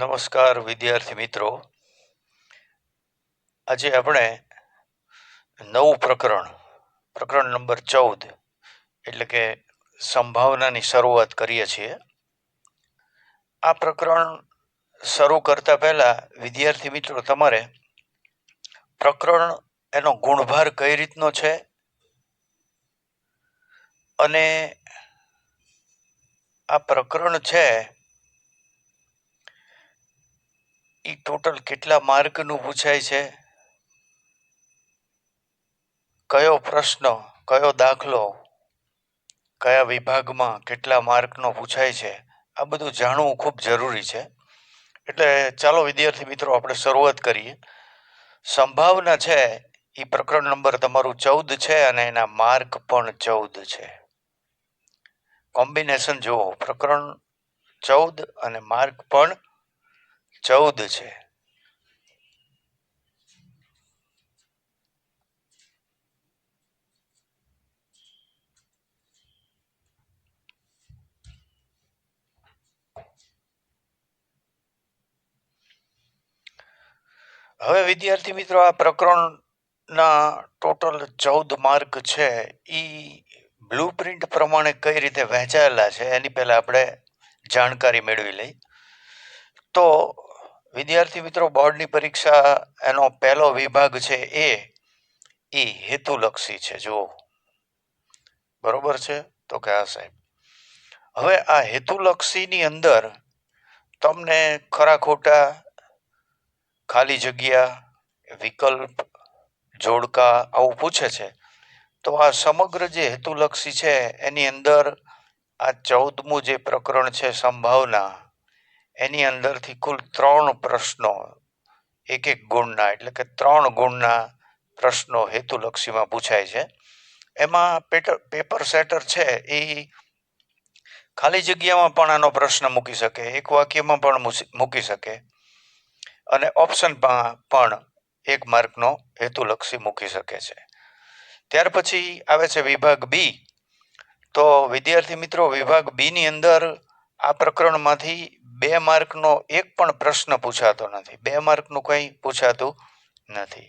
નમસ્કાર વિદ્યાર્થી મિત્રો. આજે આપણે નવું પ્રકરણ નંબર 14 એટલે કે સંભાવનાની શરૂઆત કરીએ છીએ. આ પ્રકરણ શરૂ કરતા પહેલા વિદ્યાર્થી મિત્રો તમારે પ્રકરણ એનો ગુણભાર કઈ રીતનો છે અને આ પ્રકરણ છે એ ટોટલ કેટલા માર્કનું પૂછાય છે, કયો પ્રશ્ન, કયો દાખલો, કયા વિભાગમાં કેટલા માર્કનો પૂછાય છે, આ બધું જાણવું ખૂબ જરૂરી છે. એટલે ચાલો વિદ્યાર્થી મિત્રો આપણે શરૂઆત કરીએ. સંભાવના છે એ પ્રકરણ નંબર તમારું 14 છે અને એના માર્ક પણ 14 છે. કોમ્બિનેશન જુઓ, પ્રકરણ 14 અને માર્ક પણ 14 છે. હવે વિદ્યાર્થી મિત્રો આ પ્રકરણના ટોટલ 14 માર્ક છે એ બ્લુ પ્રિન્ટ પ્રમાણે કઈ રીતે વહેંચાયેલા છે એની પહેલા આપણે જાણકારી મેળવી લઈ. તો વિદ્યાર્થી મિત્રો બોર્ડની પરીક્ષા એનો પહેલો વિભાગ છે એ હેતુલક્ષી છે. જુઓ બરોબર છે? તો કે હા સાહેબ. હવે આ હેતુલક્ષીની અંદર તમને ખરા ખોટા, ખાલી જગ્યા, વિકલ્પ, જોડકા આવું પૂછે છે. તો આ સમગ્ર જે હેતુલક્ષી છે એની અંદર આ 14મું જે પ્રકરણ છે સંભાવના, એની અંદરથી કુલ 3 પ્રશ્નો એક ગુણના એટલે કે 3 ગુણના પ્રશ્નો હેતુલક્ષીમાં પૂછાય છે. એમાં પેપર સેટર છે એ ખાલી જગ્યામાં પણ આનો પ્રશ્ન મૂકી શકે, એક વાક્યમાં પણ મૂકી શકે અને ઓપ્શનમાં પણ 1 માર્કનો હેતુલક્ષી મૂકી શકે છે. ત્યાર પછી આવે છે વિભાગ બી. તો વિદ્યાર્થી મિત્રો વિભાગ બી ની અંદર આ પ્રકરણમાંથી 2 માર્કનો એક પણ પ્રશ્ન પૂછાતો નથી, 2 માર્કનું કંઈ પૂછાતું નથી.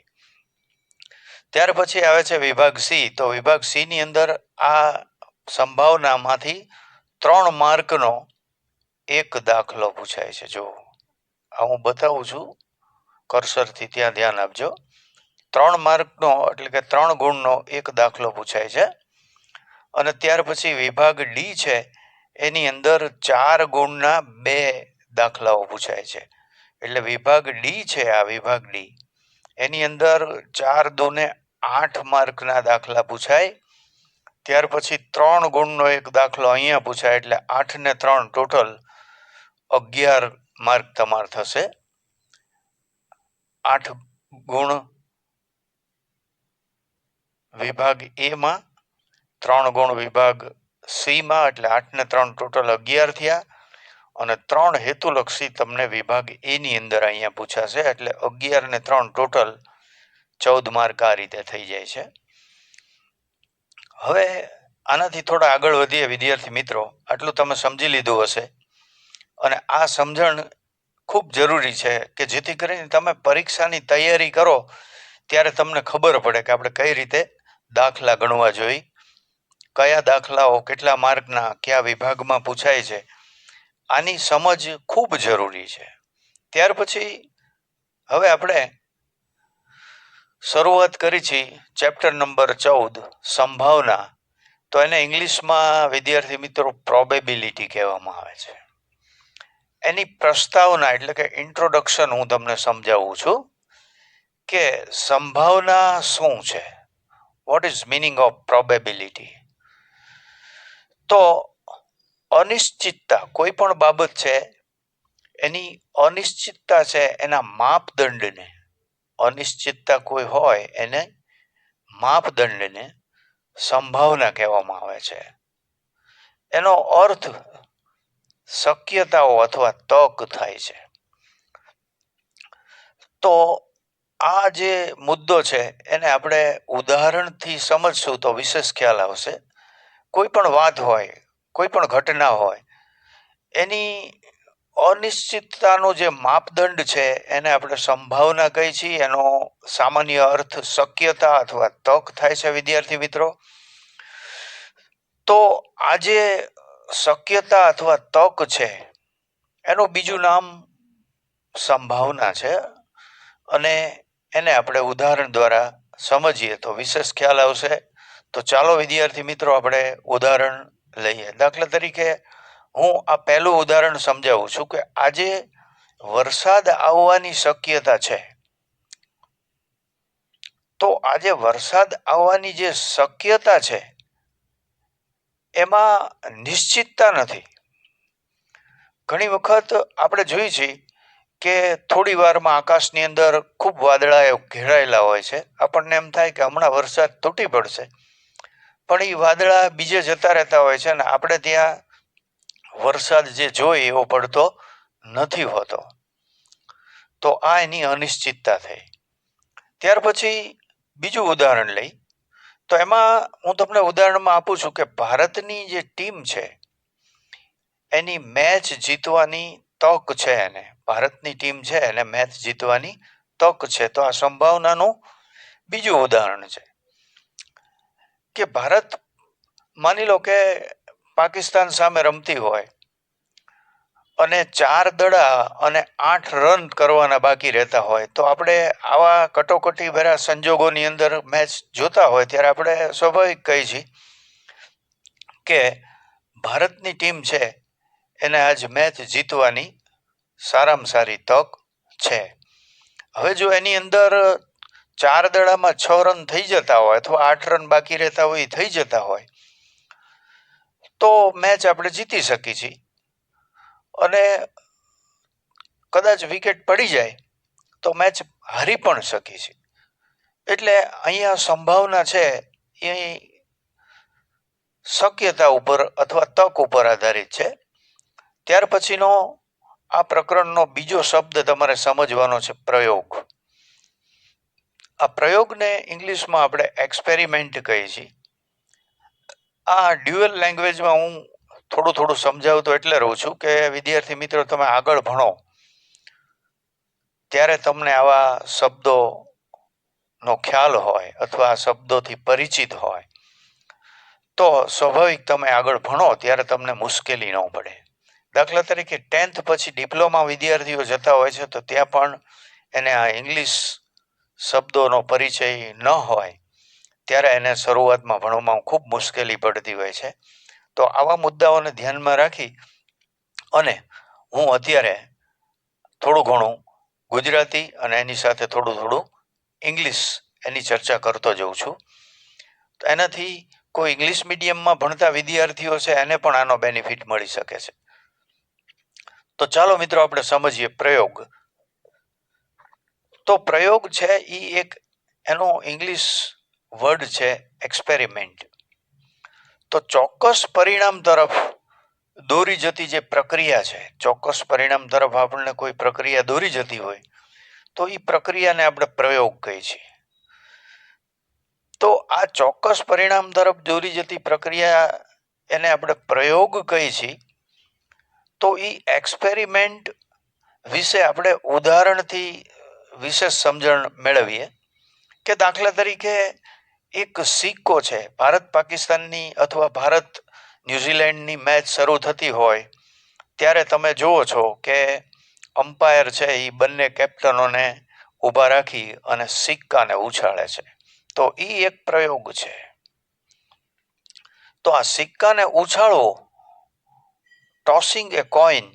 ત્યાર પછી આવે છે વિભાગ સી. તો વિભાગ સી ની અંદર આ સંભાવનામાંથી 3 માર્કનો એક દાખલો પૂછાય છે. જો આ હું બતાવું છું કર્સરથી, ત્યાં ધ્યાન આપજો. 3 માર્કનો એટલે કે 3 ગુણનો એક દાખલો પૂછાય છે. અને ત્યાર પછી વિભાગ ડી છે એની અંદર 4 ગુણના 2 દાખલાઓ પૂછાય છે. એટલે વિભાગ ડી છે, આ વિભાગ ડી એની અંદર 4 દુને 8 માર્કના દાખલા પૂછાય. ત્યાર પછી 3 ગુણનો એક દાખલો અહીંયા પૂછાય, એટલે 8 ને 3 ટોટલ 11 માર્ક તમાર થશે. 8 ગુણ વિભાગ એ માં, 3 ગુણ વિભાગ સી માં, એટલે 8 ને 3 ટોટલ 11 થયા. અને 3 હેતુલક્ષી તમને વિભાગ એ ની અંદર અહીંયા પૂછાશે, એટલે 11 ને 3 ટોટલ 14 માર્ક આ રીતે થઈ જાય છે. હવે આનાથી થોડા આગળ વધીએ વિદ્યાર્થી મિત્રો. આટલું તમે સમજી લીધું હશે અને આ સમજણ ખૂબ જરૂરી છે કે જેથી કરીને તમે પરીક્ષાની તૈયારી કરો ત્યારે તમને ખબર પડે કે આપણે કઈ રીતે દાખલા ગણવા જોઈએ, કયા દાખલાઓ કેટલા માર્કના કયા વિભાગમાં પૂછાય છે, આની સમજ ખૂબ જરૂરી છે. ત્યાર પછી હવે આપણે શરૂઆત કરી છે ચેપ્ટર નંબર 14 સંભાવના. તો એને ઇંગ્લિશમાં વિદ્યાર્થી મિત્રો પ્રોબેબિલિટી કહેવામાં આવે છે. એની પ્રસ્તાવના એટલે કે ઇન્ટ્રોડક્શન હું તમને સમજાવું છું કે સંભાવના શું છે, what is meaning of probability. તો અનિશ્ચિતતા, કોઈ પણ બાબત છે એની અનિશ્ચિતતા છે એના માપદંડને, અનિશ્ચિતતા કોઈ હોય એને માપદંડને સંભાવના કહેવામાં આવે છે. એનો અર્થ શક્યતાઓ અથવા તક થાય છે. તો આ જે મુદ્દો છે એને આપણે ઉદાહરણથી સમજશું તો વિશેષ ખ્યાલ આવશે. કોઈ પણ વાત હોય, કોઈ પણ ઘટના હોય, એની અનિશ્ચિતતાનો જે માપદંડ છે એને આપણે સંભાવના કહી છીએ. એનો સામાન્ય અર્થ શક્યતા અથવા તક થાય છે વિદ્યાર્થી મિત્રો. તો આ જે શક્યતા અથવા તક છે એનું બીજું નામ સંભાવના છે, અને એને આપણે ઉદાહરણ દ્વારા સમજીએ તો વિશેષ ખ્યાલ આવશે. તો ચાલો વિદ્યાર્થી મિત્રો આપણે ઉદાહરણ લઈએ. દાખલા તરીકે હું આ પહેલું ઉદાહરણ સમજાવું છું કે આજે વરસાદ આવવાની શક્યતા છે. તો આજે વરસાદ આવવાની જે શક્યતા છે એમાં નિશ્ચિતતા નથી. ઘણી વખત આપણે જોઈએ છીએ કે થોડી વારમાં આકાશની અંદર ખૂબ વાદળા ઘેરાયેલા હોય છે. આપણને એમ થાય કે હમણાં વરસાદ તૂટી પડશે, પણ એ વાદળા બીજે જતા રહેતા હોય છે અને આપણે ત્યાં વરસાદ જે જોઈએ એવો પડતો નથી હોતો. તો આ એની અનિશ્ચિતતા થઈ. ત્યાર પછી બીજું ઉદાહરણ લઈ તો એમાં હું તમને ઉદાહરણમાં આપું છું કે ભારતની જે ટીમ છે એની મેચ જીતવાની તક છે. એને ભારતની ટીમ છે એને મેચ જીતવાની તક છે. તો આ સંભાવનાનું બીજું ઉદાહરણ છે કે ભારત માની લો કે પાકિસ્તાન સામે રમતી હોય અને 4 દડા અને 8 રન કરવાના બાકી રહેતા હોય, તો આપણે આવા કટોકટી ભર્યા સંજોગોની અંદર મેચ જોતા હોય ત્યારે આપણે સ્વાભાવિક કહી છીએ કે ભારતની ટીમ છે એને આજ મેચ જીતવાની સારામાં સારી તક છે. હવે જો એની અંદર 4 દડામાં 6 રન થઈ જતા હોય અથવા 8 રન બાકી રહેતા હોય થઈ જતા હોય તો મેચ આપણે જીતી શકીએ છીએ. અને કદાચ વિકેટ પડી જાય તો મેચ હારી પણ શકીએ છીએ. એટલે અહીંયા સંભાવના છે એ શક્યતા ઉપર અથવા તક ઉપર આધારિત છે. ત્યાર પછીનો આ પ્રકરણનો બીજો શબ્દ તમારે સમજવાનો છે, પ્રયોગ. આ પ્રયોગને ઇંગ્લિશમાં આપણે એક્સપેરિમેન્ટ કહીએ છીએ. આ ડ્યુઅલ લેંગ્વેજમાં હું થોડું સમજાવતો એટલે રહું છું કે વિદ્યાર્થી મિત્રો તમે આગળ ભણો ત્યારે તમને આવા શબ્દોનો ખ્યાલ હોય અથવા આ શબ્દોથી પરિચિત હોય તો સ્વાભાવિક તમે આગળ ભણો ત્યારે તમને મુશ્કેલી ન પડે. દાખલા તરીકે 10th પછી ડિપ્લોમા વિદ્યાર્થીઓ જતા હોય છે તો ત્યાં પણ એને આ ઇંગ્લિશ શબ્દોનો પરિચય ન હોય ત્યારે એને શરૂઆતમાં ભણવામાં ખૂબ મુશ્કેલી પડતી હોય છે. તો આવા મુદ્દાઓને ધ્યાનમાં રાખી અને હું અત્યારે થોડું ઘણું ગુજરાતી અને એની સાથે થોડું ઇંગ્લિશ એની ચર્ચા કરતો જઉં છું. તો એનાથી કોઈ ઇંગ્લિશ મીડિયમમાં ભણતા વિદ્યાર્થીઓ છે એને પણ આનો બેનિફિટ મળી શકે છે. તો ચાલો મિત્રો આપણે સમજીએ પ્રયોગ. તો પ્રયોગ છે એ એક એનો ઇંગ્લિશ વર્ડ છે એક્સપેરિમેન્ટ. તો ચોક્કસ પરિણામ તરફ દોરી જતી જે પ્રક્રિયા છે, ચોક્કસ પરિણામ તરફ આપણને કોઈ પ્રક્રિયા દોરી જતી હોય તો એ પ્રક્રિયાને આપણે પ્રયોગ કહીએ છીએ. તો આ ચોક્કસ પરિણામ તરફ દોરી જતી પ્રક્રિયા એને આપણે પ્રયોગ કહીએ છીએ. તો એ એક્સપેરિમેન્ટ વિશે આપણે ઉદાહરણથી વિશેષ સમજણ મેળવીએ કે દાખલા તરીકે એક સિક્કો છે, ભારત પાકિસ્તાનની અથવા ભારત ન્યુઝીલેન્ડની મેચ શરૂ થતી હોય ત્યારે તમે જુઓ છો કે અમ્પાયર છે એ બંને કેપ્ટનોને ઊભા રાખી અને સિક્કાને ઉછાળે છે. તો એ એક પ્રયોગ છે. તો આ સિક્કાને ઉછાળવો, ટોસિંગ એ કોઈન,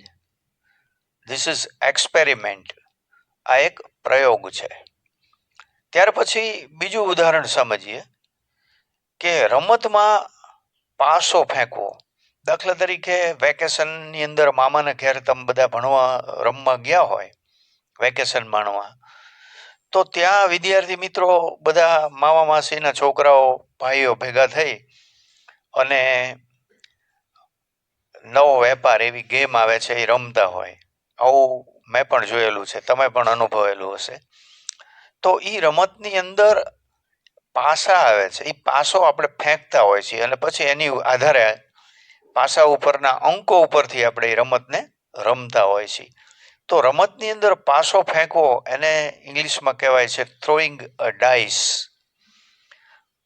ધીસ ઇઝ એક્સપેરિમેન્ટ. આ એક પ્રયોગ છે. ત્યાર પછી બીજું ઉદાહરણ સમજીએ કે રમતમાં પાસો ફેંકવો. દાખલા તરીકે વેકેશનની અંદર મામાના ઘેર તમે બધા ભણવા રમવા ગયા હોય વેકેશન માણવા, તો ત્યાં વિદ્યાર્થી મિત્રો બધા મામા માસીના છોકરાઓ ભાઈઓ ભેગા થઈ અને નવો વેપાર એવી ગેમ આવે છે એ રમતા હોય. આવું મેં પણ જોયેલું છે, તમે પણ અનુભવેલું હશે. તો એ રમતની અંદર પાસા આવે છે, એ પાસો આપણે ફેંકતા હોય છીએ અને પછી એની આધારે પાસા ઉપરના અંકો ઉપરથી આપણે એ રમતને રમતા હોય છે. તો રમતની અંદર પાસો ફેંકવો એને ઇંગ્લિશમાં કહેવાય છે થ્રોઈંગ અ ડાઇસ.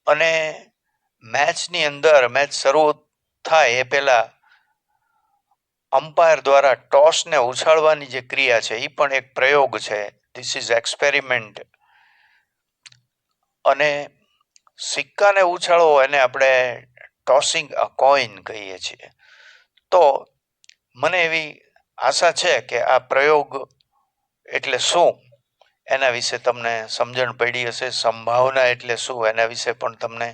અને મેચની અંદર મેચ શરૂ થાય એ પહેલા અમ્પાયર દ્વારા ટોસને ઉછાળવાની જે ક્રિયા છે એ પણ એક પ્રયોગ છે. This is experiment. અને સિક્કાને ઉછાળવો એને આપણે ટોસિંગ અ કોઈન કહીએ છીએ. તો મને એવી આશા છે કે આ પ્રયોગ એટલે શું એના વિશે તમને સમજણ પડી હશે. સંભાવના એટલે શું એના વિશે પણ તમને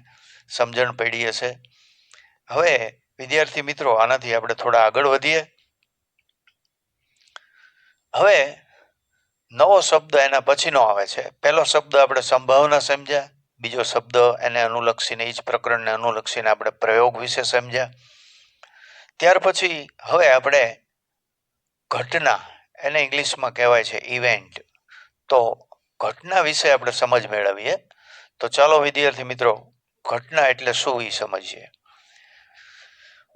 સમજણ પડી હશે. હવે વિદ્યાર્થી મિત્રો આનાથી આપણે થોડા આગળ વધીએ. હવે નવો શબ્દ એના પછીનો આવે છે. પહેલો શબ્દ આપણે સંભાવના સમજ્યા, બીજો શબ્દ એને અનુલક્ષીને એ જ પ્રકરણને અનુલક્ષીને આપણે પ્રયોગ વિશે સમજ્યા. ત્યાર પછી હવે આપણે ઘટના એને ઇંગ્લિશમાં કહેવાય છે ઇવેન્ટ. તો ઘટના વિશે આપણે સમજ મેળવીએ. તો ચાલો વિદ્યાર્થી મિત્રો ઘટના એટલે શું એ સમજીએ.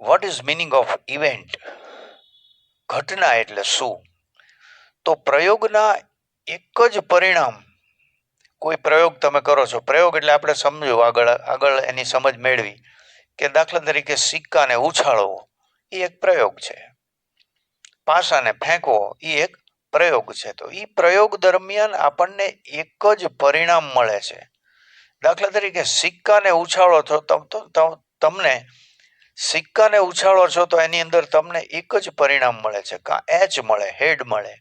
What is meaning of event? ઘટના એટલે શું? તો પ્રયોગના એક જ પરિણામ, કોઈ પ્રયોગ તમે કરો છો, પ્રયોગ એટલે આપણે સમજો આગળ એની સમજ મેળવી કે દાખલા તરીકે સિક્કાને ઉછાળવો એ એક પ્રયોગ છે, પાસાને ફેંકવો એ એક પ્રયોગ છે. તો એ પ્રયોગ દરમિયાન આપણને એક જ પરિણામ મળે છે. દાખલા તરીકે સિક્કાને ઉછાળો છો તમને સિક્કાને ઉછાળો છો તો એની અંદર તમને એક જ પરિણામ મળે છે. કાં એચ મળે, હેડ મળે,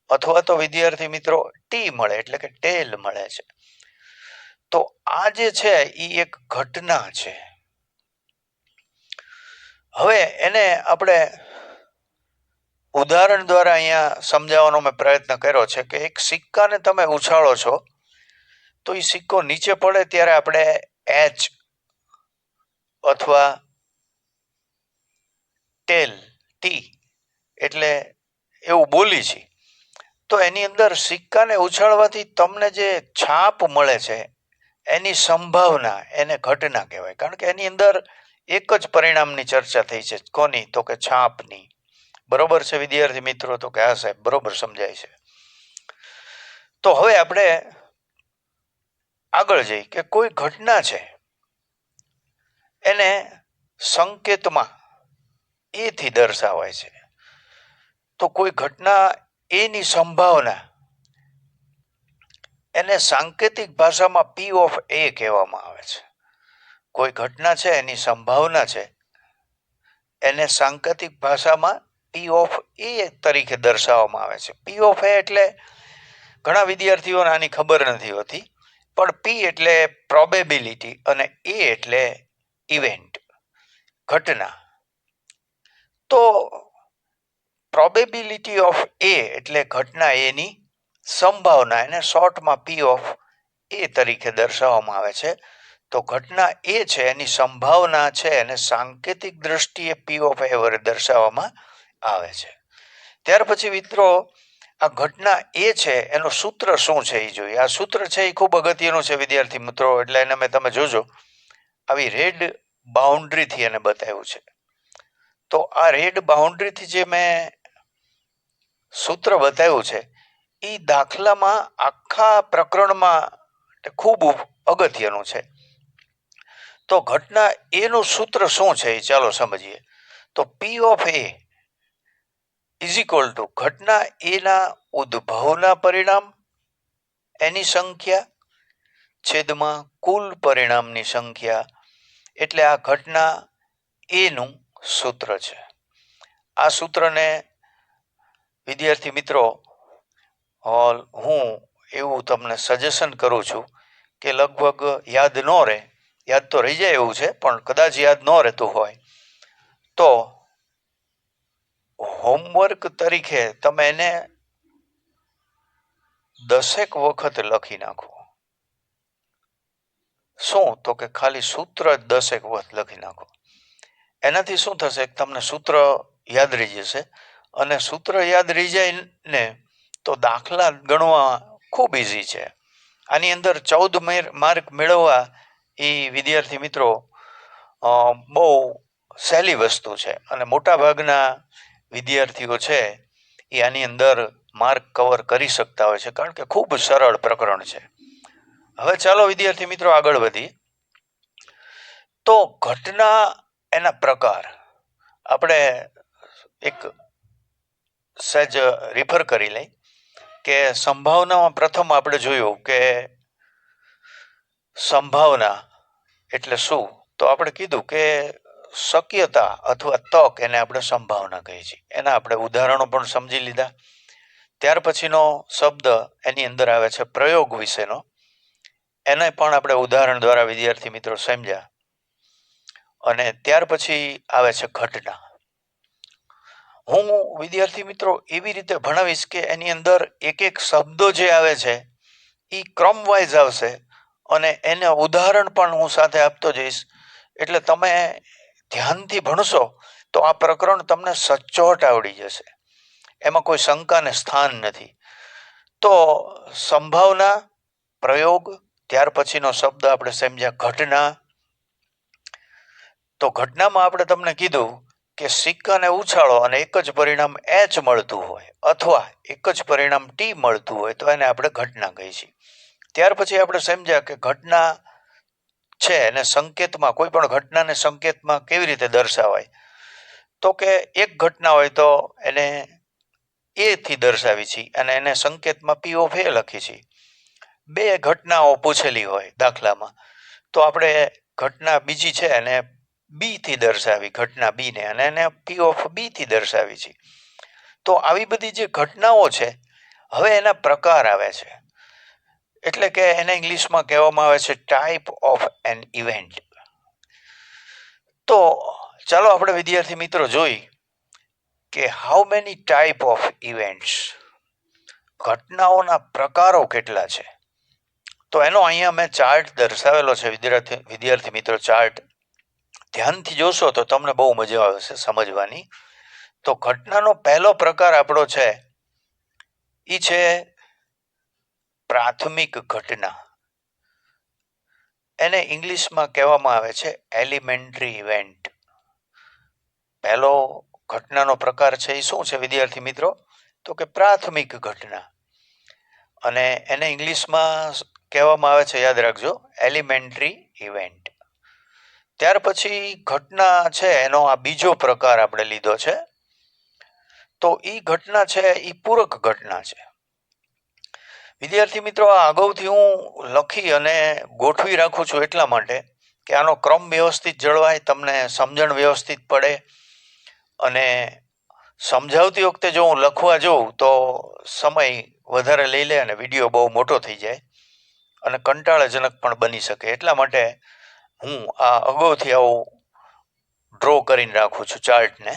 અથવા તો વિદ્યાર્થી મિત્રો ટી મળે એટલે કે ટેલ મળે છે. તો આ જે છે એ એક ઘટના છે. હવે એને આપણે ઉદાહરણ દ્વારા અહીંયા સમજાવવાનો મેં પ્રયત્ન કર્યો છે કે એક સિક્કાને તમે ઉછાળો છો તો એ સિક્કો નીચે પડે ત્યારે આપણે એચ અથવા ટેલ ટી એટલે એવું બોલી છે. તો એની અંદર સિક્કાને ઉછાળવાથી તમને જે છાપ મળે છે એની સંભાવના એને ઘટના કહેવાય. કારણ કે એની અંદર એક જ પરિણામની ચર્ચા થઈ છે. કોની? તો કે છાપની. બરોબર છે વિદ્યાર્થી મિત્રો? તો કે હા સાહેબ બરોબર સમજાય છે. તો હવે આપણે આગળ જઈ કે કોઈ ઘટના છે એને સંકેતમાં એથી દર્શાવાય છે. તો કોઈ ઘટના એની સંભાવના એને સાંકેતિક ભાષામાં પી ઓફ એ કહેવામાં આવે છે. કોઈ ઘટના છે એની સંભાવના છે એને સાંકેતિક ભાષામાં પી ઓફ એ તરીકે દર્શાવવામાં આવે છે. પી ઓફ એ એટલે ઘણા વિદ્યાર્થીઓને આની ખબર નથી હોતી, પણ પી એટલે પ્રોબેબિલિટી અને એ એટલે ઇવેન્ટ, ઘટના. તો પ્રોબેબિલિટી ઓફ એ એટલે ઘટના એની સંભાવના, એને શોર્ટમાં પી ઓફ એ તરીકે દર્શાવવામાં આવે છે. તો ઘટના એ છે એની સંભાવના છે એને સાંકેતિક દ્રષ્ટિએ પી ઓફ એ વડે દર્શાવવામાં આવે છે. ત્યાર પછી મિત્રો આ ઘટના એ છે એનું સૂત્ર શું છે એ જોઈએ. આ સૂત્ર છે એ ખૂબ અગત્યનું છે વિદ્યાર્થી મિત્રો. એટલે એને તમે જોજો આવી રેડ બાઉન્ડ્રીથી એને બતાવ્યું છે. તો આ રેડ બાઉન્ડ્રીથી જે મેં સૂત્ર બતાવ્યું છે એ દાખલામાં આખા પ્રકરણમાં ખૂબ અગત્યનું છે. તો ઘટના એનું સૂત્ર શું છે એ ચાલો સમજીએ. તો પી of A is equal to ઘટના એના ઉદ્ભવના પરિણામ એની સંખ્યા છેદમાં કુલ પરિણામની સંખ્યા. એટલે આ ઘટના એનું સૂત્ર છે. આ સૂત્રને વિદ્યાર્થી મિત્રો હું એવું તમને સજેશન કરું છું કે લગભગ યાદ ન રહે, યાદ તો રહી જાય એવું છે, પણ કદાચ યાદ ન રહેતું હોય તો હોમવર્ક તરીકે તમે એને 10 વખત લખી નાખો. શું? તો કે ખાલી સૂત્ર 10 વખત લખી નાખો. એનાથી શું થશે? તમને સૂત્ર યાદ રહી જશે. અને સૂત્ર યાદ રહી જાય ને તો દાખલા ગણવા ખૂબ ઇઝી છે. આની અંદર 14 માર્ક મેળવવા એ વિદ્યાર્થી મિત્રો બહુ સહેલી વસ્તુ છે. અને મોટા ભાગના વિદ્યાર્થીઓ છે એ આની અંદર માર્ક કવર કરી શકતા હોય છે, કારણ કે ખૂબ સરળ પ્રકરણ છે. હવે ચાલો વિદ્યાર્થી મિત્રો આગળ વધી. તો ઘટના, એના પ્રકાર આપણે એક સહેજ રિફર કરી લઈ કે સંભાવનામાં પ્રથમ આપણે જોયું કે સંભાવના એટલે શું, તો આપણે કીધું કે શક્યતા અથવા તક, એને આપણે સંભાવના કહીએ છીએ. એના આપણે ઉદાહરણો પણ સમજી લીધા. ત્યાર પછીનો શબ્દ એની અંદર આવે છે પ્રયોગ વિશેનો, એને પણ આપણે ઉદાહરણ દ્વારા વિદ્યાર્થી મિત્રો સમજ્યા. અને ત્યાર પછી આવે છે ઘટના. હું વિદ્યાર્થી મિત્રો એવી રીતે ભણાવીશ કે એની અંદર એક એક શબ્દો જે આવે છે એ ક્રમ વાઇઝ આવશે, અને એને ઉદાહરણ પણ હું સાથે આપતો જઈશ. એટલે તમે ધ્યાનથી ભણશો તો આ પ્રકરણ તમને સચોટ આવડી જશે, એમાં કોઈ શંકાને સ્થાન નથી. તો સંભાવના, પ્રયોગ, ત્યાર પછીનો શબ્દ આપણે સમજ્યા ઘટના. તો ઘટનામાં આપણે તમને કીધું કે સિક્કાને ઉછાળો અને એક જ પરિણામ એચ મળતું હોય અથવા એક જ પરિણામ ટી મળતું હોય તો એને આપણે ઘટના કહીએ છીએ. ત્યાર પછી આપણે સમજ્યા કે ઘટના છે એને સંકેતમાં, કોઈ પણ ઘટનાને સંકેતમાં કેવી રીતે દર્શાવાય, તો કે એક ઘટના હોય તો એને એ થી દર્શાવી છીએ અને એને સંકેતમાં પી ઓફ એ લખી છીએ. બે ઘટનાઓ પૂછેલી હોય દાખલામાં, તો આપણે ઘટના બીજી છે એને બી થી દર્શાવી, ઘટના બી ને, અને એને પી ઓફ બી થી દર્શાવી છે. તો આવી બધી જે ઘટનાઓ છે, હવે એના પ્રકાર આવે છે. એટલે કે એને ઇંગ્લિશમાં કહેવામાં આવે છે ટાઈપ ઓફ એન ઇવેન્ટ. તો ચાલો આપણે વિદ્યાર્થી મિત્રો જોઈ કે how many type of events, ઘટનાઓના પ્રકારો કેટલા છે. તો એનો અહીંયા મેં ચાર્ટ દર્શાવેલો છે વિદ્યાર્થી મિત્રો. ચાર્ટ ધ્યાનથી જોશો તો તમને બહુ મજા આવશે સમજવાની. તો ઘટનાનો પહેલો પ્રકાર આપણો છે એ છે પ્રાથમિક ઘટના. એને ઇંગ્લિશમાં કહેવામાં આવે છે એલિમેન્ટરી ઇવેન્ટ. પહેલો ઘટનાનો પ્રકાર છે એ શું છે વિદ્યાર્થી મિત્રો, તો કે પ્રાથમિક ઘટના. અને એને ઇંગ્લિશમાં કહેવામાં આવે છે, યાદ રાખજો, એલિમેન્ટરી ઇવેન્ટ. ત્યાર પછી ઘટના છે એનો આ બીજો પ્રકાર આપણે લીધો છે. તો એ ઘટના છે એ પૂરક ઘટના છે. વિદ્યાર્થી મિત્રો આ અગાઉથી હું લખી અને ગોઠવી રાખું છું એટલા માટે કે આનો ક્રમ વ્યવસ્થિત જળવાય, તમને સમજણ વ્યવસ્થિત પડે. અને સમજાવતી વખતે જો હું લખવા જોઉં તો સમય વધારે લઈ લે અને વિડીયો બહુ મોટો થઈ જાય અને કંટાળાજનક પણ બની શકે. એટલા માટે હું આ અગાઉથી આવું ડ્રો કરીને રાખું છું ચાર્ટને,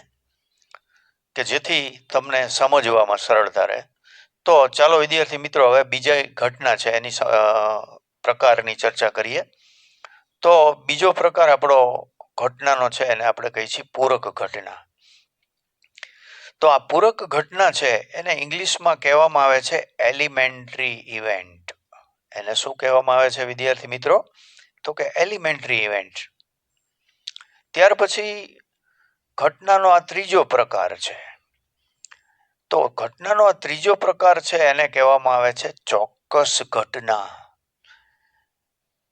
કે જેથી તમને સમજવામાં સરળતા રહે. તો ચાલો વિદ્યાર્થી મિત્રો હવે બીજા ઘટના છે એની પ્રકારની ચર્ચા કરીએ. તો બીજો પ્રકાર આપણો ઘટનાનો છે એને આપણે કહીએ છીએ પૂરક ઘટના. તો આ પૂરક ઘટના છે એને ઇંગ્લિશમાં કહેવામાં આવે છે એલિમેન્ટરી ઇવેન્ટ. એને શું કહેવામાં આવે છે વિદ્યાર્થી મિત્રો, તો કે એલિમેન્ટરી ઇવેન્ટ. ત્યાર પછી ઘટનાનો આ ત્રીજો પ્રકાર છે. તો ઘટનાનો આ ત્રીજો પ્રકાર છે એને કહેવામાં આવે છે ચોક્કસ ઘટના.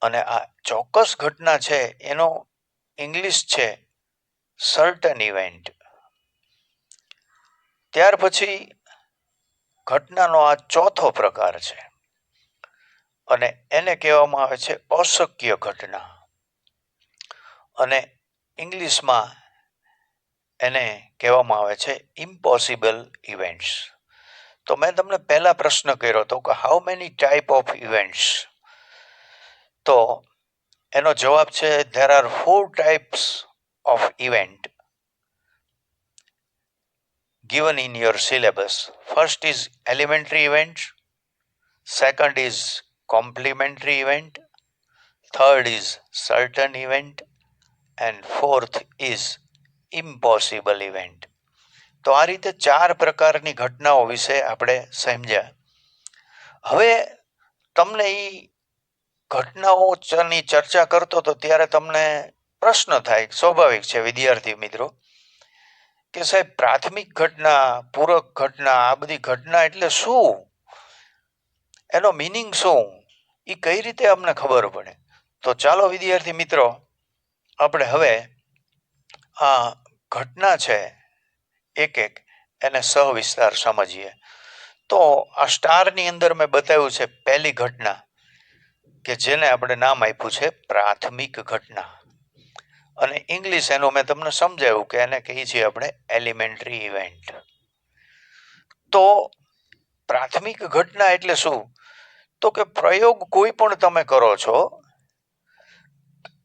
અને આ ચોક્કસ ઘટના છે એનો ઇંગ્લિશ છે સર્ટન ઇવેન્ટ. ત્યાર પછી ઘટનાનો આ ચોથો પ્રકાર છે અને એને કહેવામાં આવે છે અશક્ય ઘટના. અને ઇંગ્લિશમાં એને કહેવામાં આવે છે ઇમ્પોસિબલ ઇવેન્ટ્સ. તો મેં તમને પહેલા પ્રશ્ન કર્યો હતો કે how many type of events, તો એનો જવાબ છે there are 4 types of event given in your syllabus. First is elementary event, second is complementary event, third is certain event, and fourth is impossible event. તો આ રીતે 4 પ્રકારની ઘટનાઓ વિશે આપણે સમજ્યા. હવે તમને એ ઘટનાઓની ચર્ચા કરતો તો ત્યારે તમને પ્રશ્ન થાય, સ્વાભાવિક છે વિદ્યાર્થી મિત્રો, કે સાહેબ પ્રાથમિક ઘટના, પૂરક ઘટના, આ બધી ઘટના એટલે શું, એનો મિનિંગ શું, એ કઈ રીતે અમને ખબર પડે? તો ચાલો વિદ્યાર્થી મિત્રો આપણે હવે આ ઘટના છે એક એક એને સવિસ્તાર સમજીએ. તો આ સ્ટારની અંદર મેં બતાવ્યું છે પહેલી ઘટના કે જેને આપણે નામ આપ્યું છે પ્રાથમિક ઘટના, અને ઇંગ્લિશ એનું મેં તમને સમજાવ્યું કે એને કહીએ છીએ આપણે એલિમેન્ટરી ઇવેન્ટ. તો પ્રાથમિક ઘટના એટલે શું? તો કે પ્રયોગ કોઈ પણ તમે કરો છો,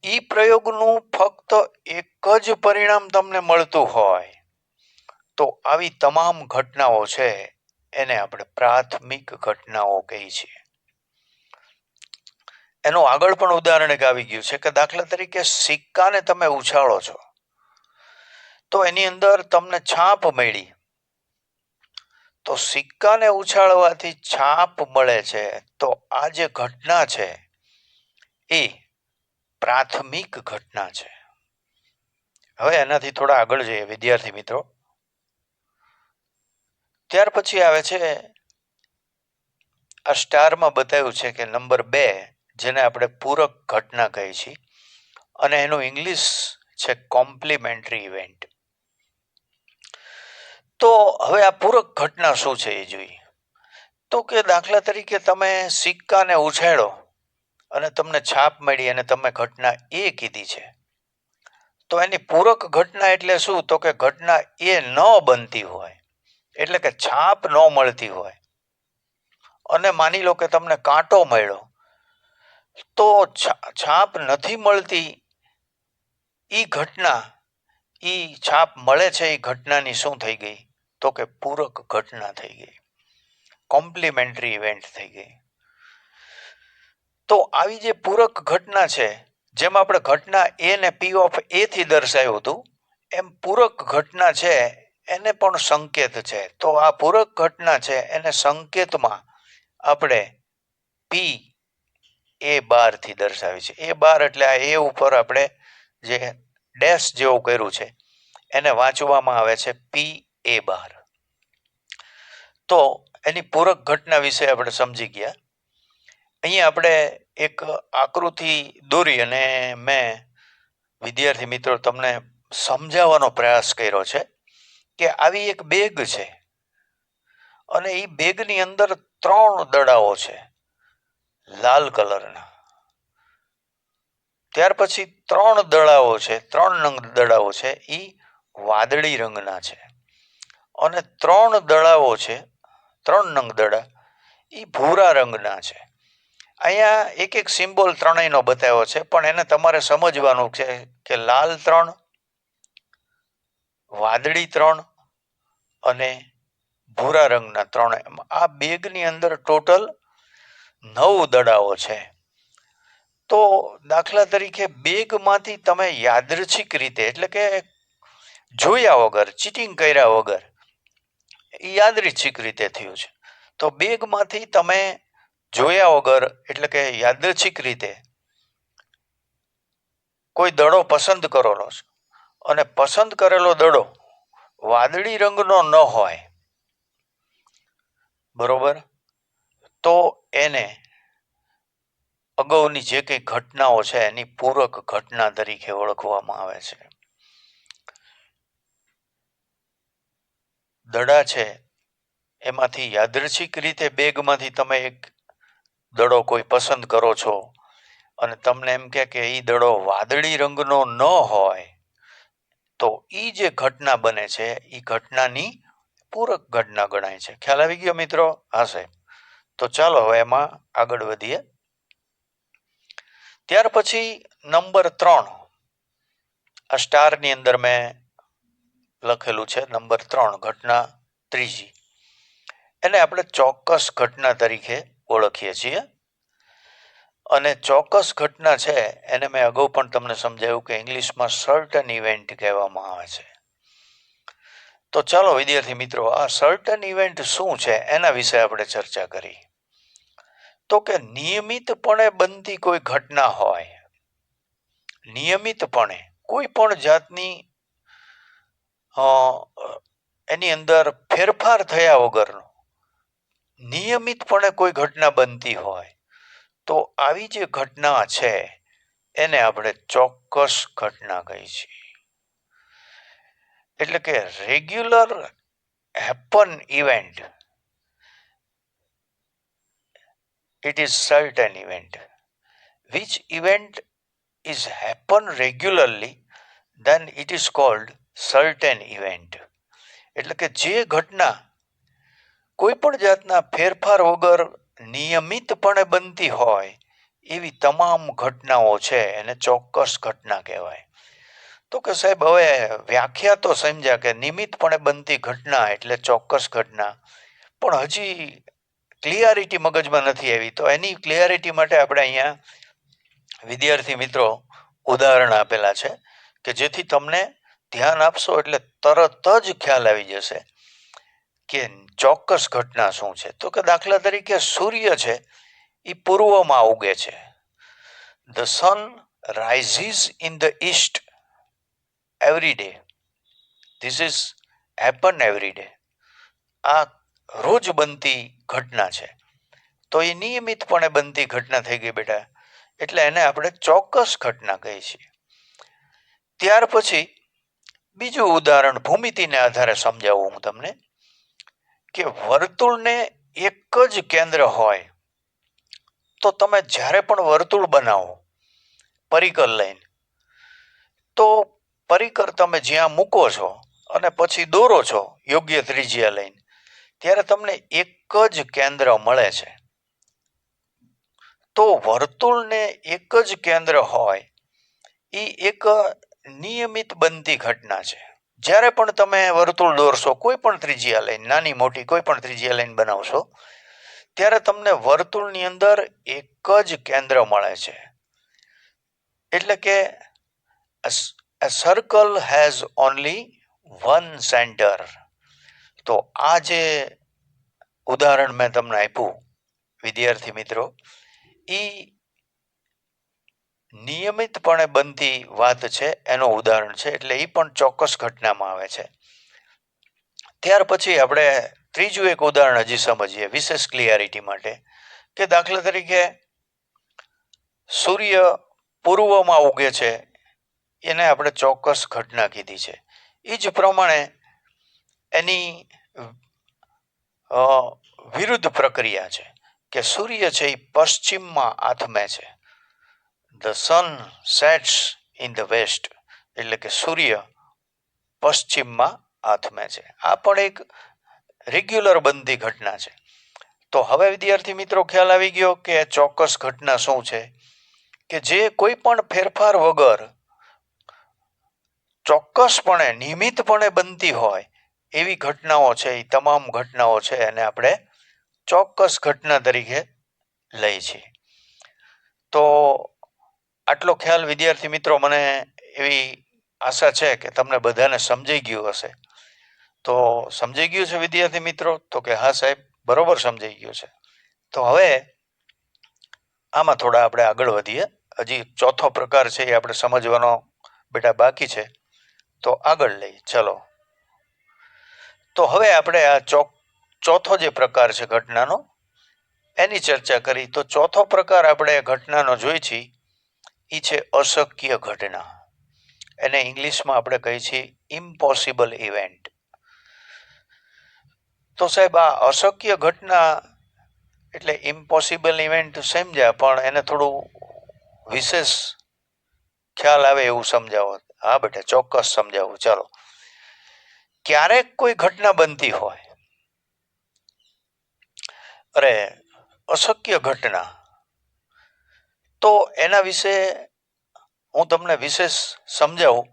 ઈ પ્રયોગનું ફક્ત એક જ પરિણામ તમને મળતું હોય, તો આવી તમામ ઘટનાઓ છે એને આપણે પ્રાથમિક ઘટનાઓ કહીએ છીએ. એનું આગળ પણ ઉદાહરણ એક આવી ગયું છે કે દાખલા તરીકે સિક્કાને તમે ઉછાળો છો તો એની અંદર તમને છાપ મળી, તો સિક્કાને ઉછાળવાથી છાપ મળે છે, તો આ જે ઘટના છે એ પ્રાથમિક ઘટના છે. હવે એનાથી થોડા આગળ જઈએ વિદ્યાર્થી મિત્રો. ત્યાર પછી આવે છે આ સ્ટારમાં બતાવ્યું છે કે નંબર 2 જેને આપણે પૂરક ઘટના કહીએ છીએ, અને એનું ઇંગ્લિશ છે કોમ્પ્લિમેન્ટરી ઇવેન્ટ. તો હવે આ પૂરક ઘટના શું છે એ જોઈએ. તો કે દાખલા તરીકે તમે સિક્કાને ઉછાળ્યો અને તમને છાપ મળી અને તમે ઘટના એ કીધી છે, તો એની પૂરક ઘટના એટલે શું? તો કે ઘટના એ ન બનતી હોય, એટલે કે છાપ ન મળતી હોય, અને માની લો કે તમને કાંટો મળ્યો, તો છાપ નથી મળતી ઈ ઘટના, ઈ છાપ મળે છે એ ઘટનાની શું થઈ ગઈ? તો કે પૂરક ઘટના થઈ ગઈ, કોમ્પ્લિમેન્ટરી ઇવેન્ટ થઈ ગઈ. તો આવી જે પૂરક ઘટના છે, જેમ આપણે ઘટના એ ને પી ઓફ એ થી દર્શાવ્યું હતું, એમ પૂરક ઘટના છે એને પણ સંકેત છે. તો આ પૂરક ઘટના છે એને સંકેતમાં આપણે પી એ બાર થી દર્શાવી છે. એ બાર એટલે આ એ ઉપર આપણે જે ડેશ જેવું કર્યું છે એને વાંચવામાં આવે છે પી એ બાર. તો એની પૂરક ઘટના વિશે આપણે સમજી ગયા. અહીંયા આપણે એક આકૃતિ દોરી અને મેં વિદ્યાર્થી મિત્રો તમને સમજાવવાનો પ્રયાસ કર્યો છે કે આવી એક બેગ છે અને એ બેગની અંદર 3 દડાઓ છે લાલ કલરના. ત્યાર પછી 3 દડાઓ છે, 3 નંગ દડાઓ છે એ વાદળી રંગના છે, અને 3 દડાઓ છે, 3 નંગ દડા એ ભૂરા રંગના છે. અહીંયા એક એક સિમ્બોલ ત્રણેયનો બતાવ્યો છે, પણ એને તમારે સમજવાનું છે કે લાલ 3, વાદળી 3 અને ભૂરા રંગના 3. આ બેગની અંદર ટોટલ 9 દડાઓ છે. તો દાખલા તરીકે બેગમાંથી તમે યાદૃચ્છિક રીતે, એટલે કે જોયા વગર, ચીટિંગ કર્યા વગર, યાદૃચ્છિક રીતે થયું છે, તો બેગમાંથી તમે જોયા વગર એટલે કે યાદૃચ્છિક રીતે કોઈ દડો પસંદ કરેલો છે, અને પસંદ કરેલો દડો વાદળી રંગનો ન હોય, બરોબર, તો એને અગાઉની જે કંઈ ઘટનાઓ છે એની પૂરક ઘટના તરીકે ઓળખવામાં આવે છે. દડા છે એમાંથી યાદૃચ્છિક રીતે બેગમાંથી તમે એક દડો કોઈ પસંદ કરો છો અને તમને એમ કે એ દડો વાદળી રંગનો ન હોય, તો ઈ જે ઘટના બને છે એ ઘટનાની પૂરક ઘટના ગણાય છે. ખ્યાલ આવી ગયો મિત્રો? હા સાહેબ. તો ચાલો હવે એમાં આગળ વધીએ. ત્યાર પછી નંબર 3 આ સ્ટારની અંદર મેં લખેલું છે નંબર 3, ઘટના ત્રીજી, એને આપણે ચોક્કસ ઘટના તરીકે ઓળખીએ છીએ. અને ચોક્કસ ઘટના છે એને મેં અગાઉ પણ તમને સમજાવ્યું કે ઇંગ્લિશમાં સર્ટન ઇવેન્ટ કહેવામાં આવે છે. તો ચાલો વિદ્યાર્થી મિત્રો આ સર્ટન ઇવેન્ટ શું છે એના વિશે આપણે ચર્ચા કરી. તો કે નિયમિતપણે બનતી કોઈ ઘટના હોય, નિયમિતપણે કોઈ પણ જાતની એની અંદર ફેરફાર થયા વગરનો નિયમિતપણે કોઈ ઘટના બનતી હોય તો આવી જે ઘટના છે એને આપણે ચોક્કસ ઘટના કહી છીએ. એટલે કે regular happen event, it is certain event. Which event is happen regularly, then it is called certain event. એટલે કે જે ઘટના કોઈ પણ જાતના ફેરફાર વગર નિયમિતપણે બનતી હોય એવી તમામ ઘટનાઓ છે એને ચોક્કસ ઘટના કહેવાય. તો કે સાહેબ હવે વ્યાખ્યા તો સમજ્યા કે નિયમિતપણે બનતી ઘટના એટલે ચોક્કસ ઘટના, પણ હજી ક્લિયરિટી મગજમાં નથી આવી. તો એની ક્લિયરિટી માટે આપણે અહીંયા વિદ્યાર્થી મિત્રો ઉદાહરણ આપેલા છે કે જેથી તમને ધ્યાન આપશો એટલે તરત જ ખ્યાલ આવી જશે કે ચોક્કસ ઘટના શું છે. તો કે દાખલા તરીકે સૂર્ય છે એ પૂર્વમાં ઉગે છે. The son rises in the East every day. This is happen every day. આ રોજ બનતી ઘટના છે. તો એ નિયમિતપણે બનતી ઘટના થઈ ગઈ બેટા, એટલે એને આપણે ચોક્કસ ઘટના કહીએ છીએ. ત્યાર પછી બીજું ઉદાહરણ ભૂમિતિને આધારે સમજાવું હું તમને કે વર્તુળને એક જ કેન્દ્ર હોય તો તમે જ્યારે પણ વર્તુળ બનાવો પરિકર લઈને, તો પરિકર તમે જ્યાં મૂકો છો અને પછી દોરો છો યોગ્ય ત્રિજ્યા લઈને, ત્યારે તમને એક જ કેન્દ્ર મળે છે. તો વર્તુળને એક જ કેન્દ્ર હોય એ એક નિયમિત બનતી ઘટના છે. જ્યારે પણ તમે વર્તુળ દોરશો કોઈ પણ ત્રિજ્યા લઈને, નાની મોટી કોઈ પણ ત્રિજ્યા લઈને બનાવશો, ત્યારે તમને વર્તુળની અંદર એક જ કેન્દ્ર મળે છે. એટલે કે a circle has only one center. તો આ જે ઉદાહરણ મેં તમને આપ્યું વિદ્યાર્થી મિત્રો, એ નિયમિતપણે બનતી વાત છે એનું ઉદાહરણ છે, એટલે એ પણ ચોક્કસ ઘટનામાં આવે છે. ત્યાર પછી આપણે ત્રીજું એક ઉદાહરણ હજી સમજીએ વિશેષ ક્લિયરિટી માટે, કે દાખલા તરીકે સૂર્ય પૂર્વમાં ઉગે છે એને આપણે ચોક્કસ ઘટના કીધી છે. એ જ પ્રમાણે એની વિરુદ્ધ પ્રક્રિયા છે કે સૂર્ય છે એ પશ્ચિમમાં આથમે છે. The sun sets in the west, એટલે કે સૂર્ય પશ્ચિમમાં આથમે છે. આ પણ એક રેગ્યુલર બનતી ઘટના છે. તો હવે વિદ્યાર્થી મિત્રો ખ્યાલ આવી ગયો કે ચોક્કસ ઘટના શું છે, કે જે કોઈ પણ ફેરફાર વગર ચોક્કસપણે નિયમિતપણે બનતી હોય એવી ઘટનાઓ છે, એ તમામ ઘટનાઓ છે એને આપણે ચોક્કસ ઘટના તરીકે લઈ છીએ. તો આટલો ખ્યાલ વિદ્યાર્થી મિત્રો મને એવી આશા છે કે તમને બધાને સમજાઈ ગયું હશે. તો સમજાઈ ગયું છે વિદ્યાર્થી મિત્રો? તો કે હા સાહેબ બરોબર સમજાઈ ગયું છે. તો હવે આમાં થોડા આપણે આગળ વધીએ. હજી ચોથો પ્રકાર છે એ આપણે સમજવાનો બેટા બાકી છે, તો આગળ લઈ ચલો. તો હવે આપણે આ ચોથો જે પ્રકાર છે ઘટનાનો એની ચર્ચા કરી. તો ચોથો પ્રકાર આપણે ઘટનાનો જોઈ છીએ એ છે અશક્ય ઘટના. એને ઇંગ્લિશમાં આપણે કહીએ છીએ ઇમ્પોસિબલ ઇવેન્ટ. તો સાહેબ આ અશક્ય ઘટના એટલે ઇમ્પોસિબલ ઇવેન્ટ સમજ્યા, પણ એને થોડું વિશેષ ખ્યાલ આવે એવું સમજાવો. હા બેટા ચોક્કસ સમજાવું. ચાલો. ક્યારેક કોઈ ઘટના બનતી હોય, અરે અશક્ય ઘટના, તો એના વિશે હું તમને વિશેષ સમજાવું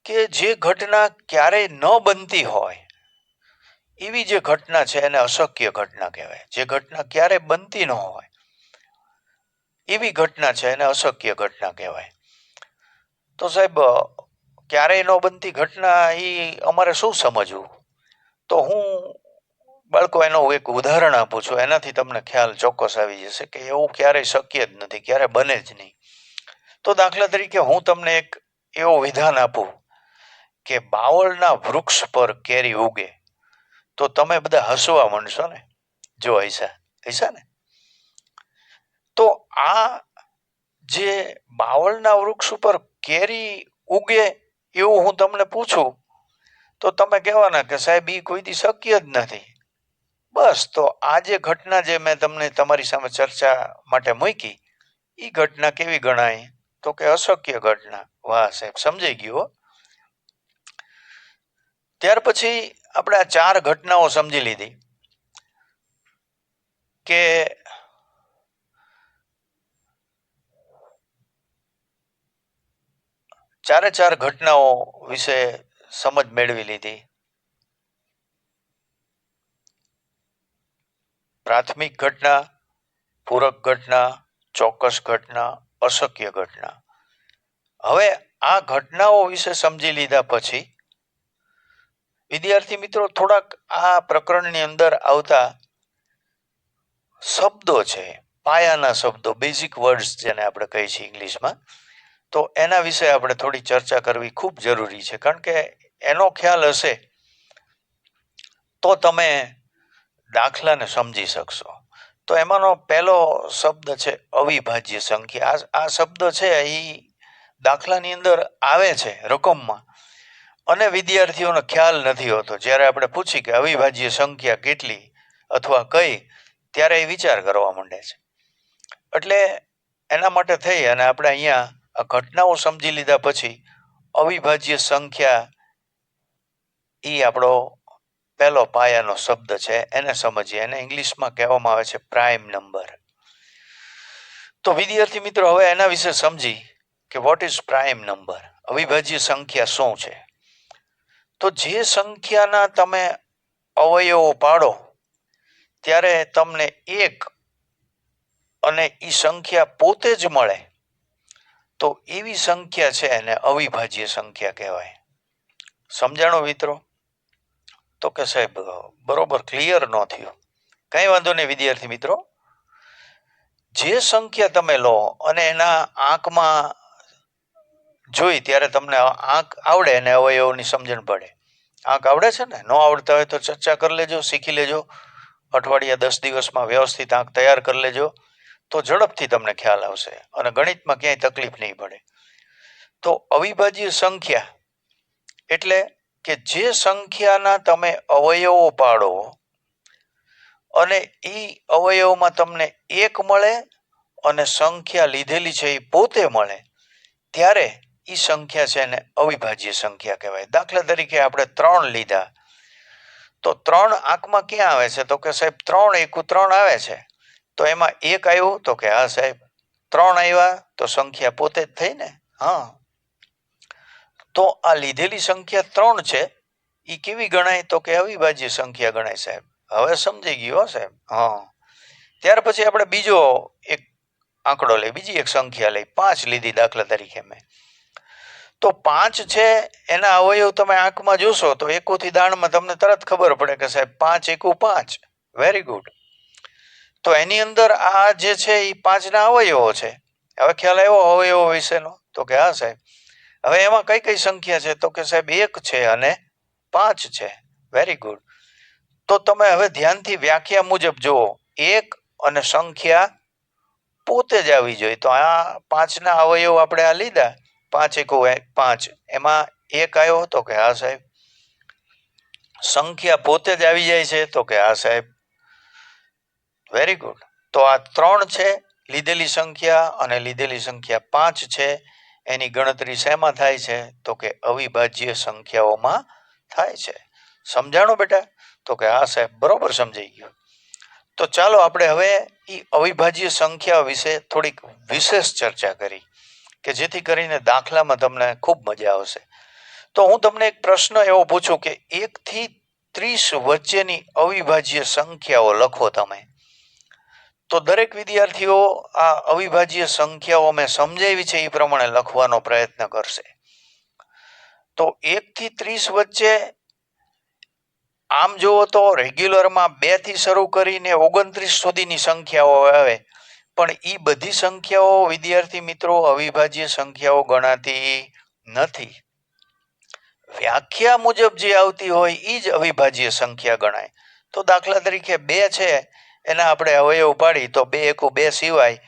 કે જે ઘટના ક્યારેય ન બનતી હોય એવી જે ઘટના છે એને અશક્ય ઘટના કહેવાય. જે ઘટના ક્યારેય બનતી ન હોય એવી ઘટના છે એને અશક્ય ઘટના કહેવાય. તો સાહેબ ક્યારેય ન બનતી ઘટના એ અમારે શું સમજવું? તો હું બાળકો એનું એક ઉદાહરણ આપું છું, એનાથી તમને ખ્યાલ ચોક્કસ આવી જશે કે એવું ક્યારેય શક્ય જ નથી, ક્યારે બને જ નહીં. તો દાખલા તરીકે હું તમને એક એવો વિધાન આપું કે બાવળના વૃક્ષ પર કેરી ઉગે, તો તમે બધા હસવા માંડશો ને. જો હૈસા ને. તો આ જે બાવળના વૃક્ષ ઉપર કેરી ઉગે એવું હું તમને પૂછું તો તમે કહેવાના કે સાહેબ એ કોઈથી શક્ય જ નથી. બસ તો આ જે ઘટના જે મેં તમને તમારી સામે ચર્ચા માટે મૂકી એ ઘટના કેવી ગણાય? તો કે અશક્ય ઘટના. વાહ સાહેબ, સમજાઈ ગયું. ત્યાર પછી આપણે આ 4 ઘટનાઓ સમજી લીધી કે ચારે 4 ઘટનાઓ વિશે સમજ મેળવી લીધી. પ્રાથમિક ઘટના, પૂરક ઘટના, ચોક્કસ ઘટના, અશક્ય ઘટના. હવે આ ઘટનાઓ વિશે સમજી લીધા પછી વિદ્યાર્થી મિત્રો થોડાક આ પ્રકરણની અંદર આવતા શબ્દો છે, પાયાના શબ્દો, બેઝિક વર્ડ્સ જેને આપણે કહીએ છીએ ઇંગ્લિશમાં, તો એના વિશે આપણે થોડી ચર્ચા કરવી ખૂબ જરૂરી છે. કારણ કે એનો ખ્યાલ હશે તો તમે દાખલાને સમજી શકશો. તો એમાંનો પહેલો શબ્દ છે અવિભાજ્ય સંખ્યા. આ શબ્દ છે એ દાખલાની અંદર આવે છે રકમમાં, અને વિદ્યાર્થીઓનો ખ્યાલ નથી હોતો. જ્યારે આપણે પૂછી કે અવિભાજ્ય સંખ્યા કેટલી અથવા કઈ, ત્યારે એ વિચાર કરવા માંડે છે. એટલે એના માટે થઈ અને આપણે અહીંયા આ ઘટનાઓ સમજી લીધા પછી અવિભાજ્ય સંખ્યા એ આપણો પહેલો પાયાનો શબ્દ છે, એને સમજીએ. એને ઇંગ્લિશમાં કહેવામાં આવે છે પ્રાઇમ નંબર. તો વિદ્યાર્થી મિત્રો હવે એના વિશે સમજી કે વોટ ઇઝ પ્રાઇમ નંબર, અવિભાજ્ય સંખ્યા શું છે. તો જે સંખ્યાના તમે અવયવો પાડો ત્યારે તમને 1 અને એ સંખ્યા પોતે જ મળે, તો એવી સંખ્યા છે એને અવિભાજ્ય સંખ્યા કહેવાય. સમજાણો મિત્રો? તો કે સાહેબ બરોબર ક્લિયર ન થયું. કઈ વાંધો નહીં વિદ્યાર્થી મિત્રો. જે સંખ્યા તમે લો અને એના આંકમાં જોઈ ત્યારે તમને આંક આવડે અને અવયવોની સમજણ પડે. આંક આવડે છે ને? ન આવડતા હોય તો ચર્ચા કરી લેજો, શીખી લેજો. અઠવાડિયા 10 દિવસમાં વ્યવસ્થિત આંક તૈયાર કરી લેજો, તો ઝડપથી તમને ખ્યાલ આવશે અને ગણિતમાં ક્યાંય તકલીફ નહીં પડે. તો અવિભાજ્ય સંખ્યા એટલે કે જે સંખ્યાના તમે અવયવો પાડો અને એ અવયવમાં તમને 1 મળે અને સંખ્યા લીધેલી છે એ પોતે મળે, ત્યારે એ સંખ્યા છે એને અવિભાજ્ય સંખ્યા કહેવાય. દાખલા તરીકે આપણે 3 લીધા, તો 3 આંકમાં ક્યાં આવે છે? તો કે સાહેબ 3 એકુ 3 આવે છે. તો એમાં 1 આવ્યું? તો કે હા સાહેબ 3 આવ્યા, તો સંખ્યા પોતે જ થઈ ને. હા, તો આ લીધેલી સંખ્યા 3 છે એ કેવી ગણાય? તો કે અવિભાજ્ય સંખ્યા ગણાય સાહેબ. હવે સમજી ગયો સાહેબ. હા, ત્યાર પછી આપણે બીજો એક આંકડો લઈ, બીજી એક સંખ્યા લઈ, 5 લીધી દાખલા તરીકે મેં. તો 5 છે એના અવયવ તમે આંકમાં જોશો તો એકોથી દાણમાં તમને તરત ખબર પડે કે સાહેબ 5 એકુ 5. Very good. તો એની અંદર આ જે છે એ 5 ના અવયવો છે. હવે ખ્યાલ આવ્યો અવયવો વિશેનો? તો કે હા સાહેબ. હવે એમાં કઈ કઈ સંખ્યા છે? તો કે સાહેબ 1 છે અને 5 છે. Very good. તો તમે હવે ધ્યાનથી વ્યાખ્યા મુજબ જુઓ, 1 અને સંખ્યા પોતે જ આવી જોઈએ. તો આ 5 ના અવયવ આપણે આ લીધા, 5 એકુ 5, એમાં 1 આવ્યો? તો કે હા સાહેબ. સંખ્યા પોતે જ આવી જાય છે? તો કે હા સાહેબ. Very good. તો આ 3 છે લીધેલી સંખ્યા અને લીધેલી સંખ્યા 5 છે, એની ગણતરી શેમાં થાય છે? તો કે અવિભાજ્ય સંખ્યાઓમાં થાય છે. સમજાણો બેટા? તો કે હા સાહેબ બરોબર સમજાઈ ગયું. તો ચાલો આપણે હવે એ અવિભાજ્ય સંખ્યા વિશે થોડીક વિશેષ ચર્ચા કરી કે જેથી કરીને દાખલામાં તમને ખૂબ મજા આવશે. તો હું તમને એક પ્રશ્ન એવો પૂછું કે 1 થી 30 વચ્ચેની અવિભાજ્ય સંખ્યાઓ લખો તમે. તો દરેક વિદ્યાર્થીઓ આ અવિભાજ્ય સંખ્યાઓ મેં સમજાવી છે એ પ્રમાણે લખવાનો પ્રયત્ન કરશે. તો 1 થી 30 વચ્ચે આમ જુઓ તો રેગ્યુલરમાં 2 થી શરૂ કરીને 29 સુધીની સંખ્યાઓ આવે, પણ એ બધી સંખ્યાઓ વિદ્યાર્થી મિત્રો અવિભાજ્ય સંખ્યાઓ ગણાતી નથી. વ્યાખ્યા મુજબ જે આવતી હોય એ જ અવિભાજ્ય સંખ્યા ગણાય. તો દાખલા તરીકે 2 છે એના આપણે અવયવ પાડી તો 2 એકુ 2 સિવાય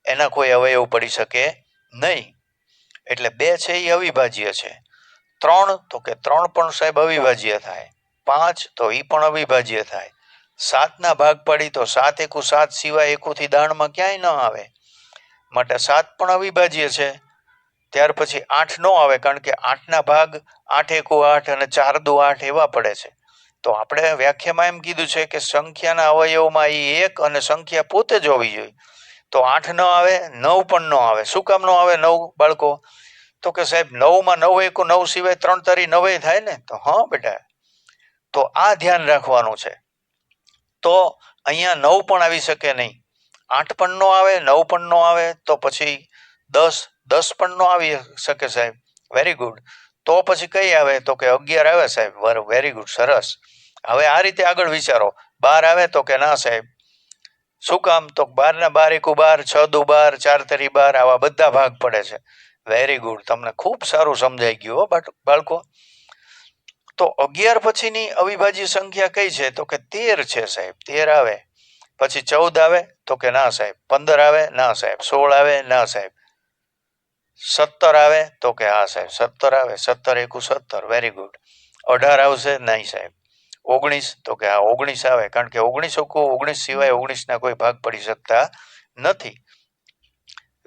એના કોઈ અવયવ પડી શકે નહીં. એટલે 2 છે એ અવિભાજ્ય છે. 3 તો કે 3 પણ સાહેબ અવિભાજ્ય થાય. 5 તો એ પણ અવિભાજ્ય થાય. 7 ના ભાગ પાડી તો 7 એકુ 7 સિવાય એકોથી દાણમાં ક્યાંય ન આવે, માટે 7 પણ અવિભાજ્ય છે. ત્યાર પછી 8 નો આવે, કારણ કે 8 ના ભાગ 8 એકુ 8 અને 4 દુ 8 એવા પડે છે. તો આપણે વ્યાખ્યામાં એમ કીધું છે કે સંખ્યાના અવયવમાં એ એક અને સંખ્યા પોતે જ હોવી જોઈએ. તો 8 ન આવે, 9 પણ ન આવે. શું કામ ન આવે 9 બાળકો? તો કે સાહેબ 9 માં 9 એકુ 9 સિવાય 3 તારી 9 થાય ને. તો હા બેટા, તો આ ધ્યાન રાખવાનું છે. તો અહીંયા 9 પણ આવી શકે નહીં, 8 પણ ન આવે, 9 પણ ન આવે, તો પછી 10 પણ ન આવી શકે સાહેબ. Very good. તો પછી કઈ આવે? તો કે 11 આવે સાહેબ. વેરી ગુડ, સરસ. હવે આ રીતે આગળ વિચારો. 12 આવે? તો કે ના સાહેબ. શું કામ? તો 12 ના 12 એકુ 12, 6 દુ 12, 4 તરી 12, આવા બધા ભાગ પડે છે. વેરી ગુડ, તમને ખૂબ સારું સમજાઈ ગયું હો બાળકો. તો 11 પછીની અવિભાજ્ય સંખ્યા કઈ છે? તો કે 13 છે સાહેબ. 13 આવે. પછી 14 આવે? તો કે ના સાહેબ. 15 આવે? ના સાહેબ. 16 આવે? ના સાહેબ. 17 આવે? તો કે હા સાહેબ 17 આવે. 17 એકુ 17, વેરી ગુડ. 18 આવશે? નહીં સાહેબ. 19? તો કે હા 19 આવે, કારણ કે 19 એકુ 19 સિવાય 19 ના કોઈ ભાગ પડી શકતા નથી.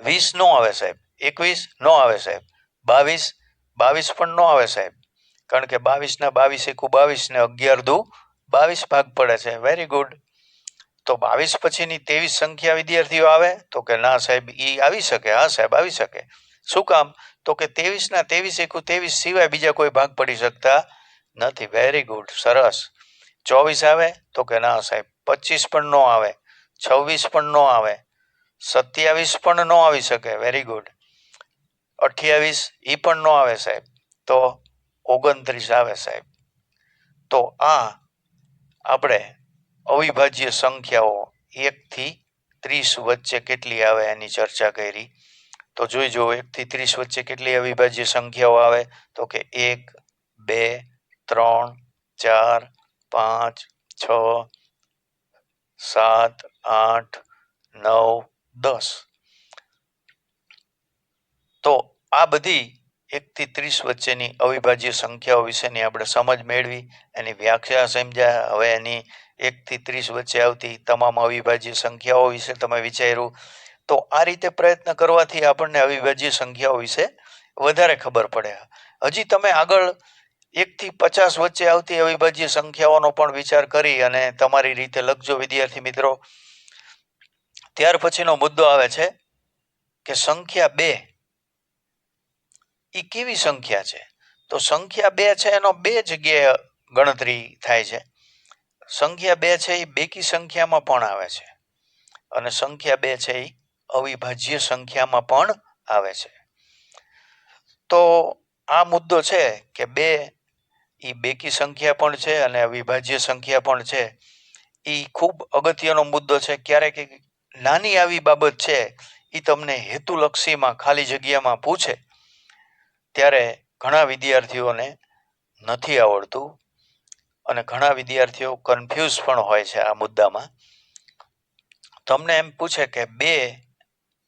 20 નો આવે સાહેબ. 21 નો આવે સાહેબ. 22 પણ નો આવે સાહેબ, કારણ કે 22 ના 22 એકુ 22 ને 11 દુ 22 ભાગ પડે છે. Very good. તો 22 પછીની 23 સંખ્યા વિદ્યાર્થીઓ આવે? તો કે ના સાહેબ, ઈ આવી શકે. હા સાહેબ આવી શકે. શું કામ? તો કે 23 ના 23 એકુ 23 સિવાય બીજા કોઈ ભાગ પડી શકતા નથી. વેરી ગુડ, સરસ. 24 આવે? તો કે ના સાહેબ. 25 પણ નો આવે. 26 પણ નો આવે. 27 પણ નો આવી શકે. Very good. 28 ઈ પણ નો આવે સાહેબ. તો 29 આવે સાહેબ. તો આ આપણે અવિભાજ્ય સંખ્યાઓ 1 થી 30 વચ્ચે કેટલી આવે એની ચર્ચા કરી. તો જોઈ જુઓ, 1 થી 30 વચ્ચે કેટલી અવિભાજ્ય સંખ્યાઓ આવે? તો કે 1, 2, 3, 4, 5, 6, 7, 8, 9, 10. તો આ બધી 1 થી 30 વચ્ચેની અવિભાજ્ય સંખ્યાઓ વિશેની આપણે સમજ મેળવી, એની વ્યાખ્યા સમજ્યા. હવે એની 1 થી 30 વચ્ચે આવતી તમામ અવિભાજ્ય સંખ્યાઓ વિશે તમે વિચાર્યું. તો આ રીતે પ્રયત્ન કરવાથી આપણને અવિભાજ્ય સંખ્યાઓ વિશે વધારે ખબર પડે. હજી તમે આગળ 1 થી 50 વચ્ચે આવતી અવિભાજ્ય સંખ્યાઓનો પણ વિચાર કરી અને તમારી રીતે લખજો વિદ્યાર્થી મિત્રો. ત્યાર પછીનો મુદ્દો આવે છે કે સંખ્યા 2 એ કેવી સંખ્યા છે? તો સંખ્યા 2 છે એનો 2 જગ્યાએ ગણતરી થાય છે. સંખ્યા 2 છે એ બેકી સંખ્યામાં પણ આવે છે, અને સંખ્યા 2 છે એ અવિભાજ્ય સંખ્યામાં પણ આવે છે. તો આ મુદ્દો છે કે 2 એ બેકી સંખ્યા પણ છે અને અવિભાજ્ય સંખ્યા પણ છે. એ ખૂબ અગત્યનો મુદ્દો છે. ક્યારેક નાની આવી બાબત છે એ તમને હેતુલક્ષીમાં ખાલી જગ્યામાં પૂછે ત્યારે ઘણા વિદ્યાર્થીઓને નથી આવડતું અને ઘણા વિદ્યાર્થીઓ કન્ફ્યુઝ પણ હોય છે આ મુદ્દામાં. તમને એમ પૂછે કે 2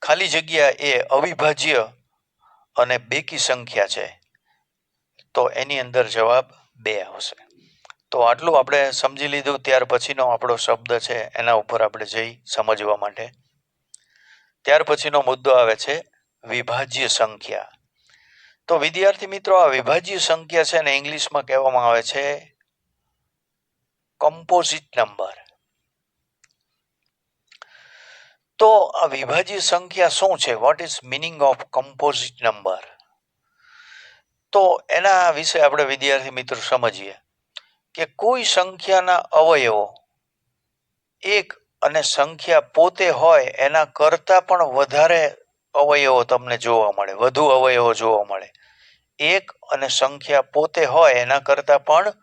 ખાલી જગ્યા એ અવિભાજ્ય અને બેકી સંખ્યા છે, તો એની અંદર જવાબ 2 આવશે. તો આટલું આપણે સમજી લીધું. ત્યાર પછીનો આપણો શબ્દ છે એના ઉપર આપણે જઈ સમજવા માટે. ત્યાર પછીનો મુદ્દો આવે છે વિભાજ્ય સંખ્યા. તો વિદ્યાર્થી મિત્રો, આ વિભાજ્ય સંખ્યા છે ને ઇંગ્લિશમાં કહેવામાં આવે છે કમ્પોઝિટ નંબર. તો આ વિભાજ્ય સંખ્યા શું છે? What is meaning of composite number? તો એના વિશે આપણે વિદ્યાર્થી મિત્રો સમજીએ કે કોઈ સંખ્યાના અવયવો એક અને સંખ્યા પોતે હોય એના કરતા પણ વધારે અવયવો તમને જોવા મળે, વધુ અવયવો જોવા મળે. એક અને સંખ્યા પોતે હોય એના કરતા પણ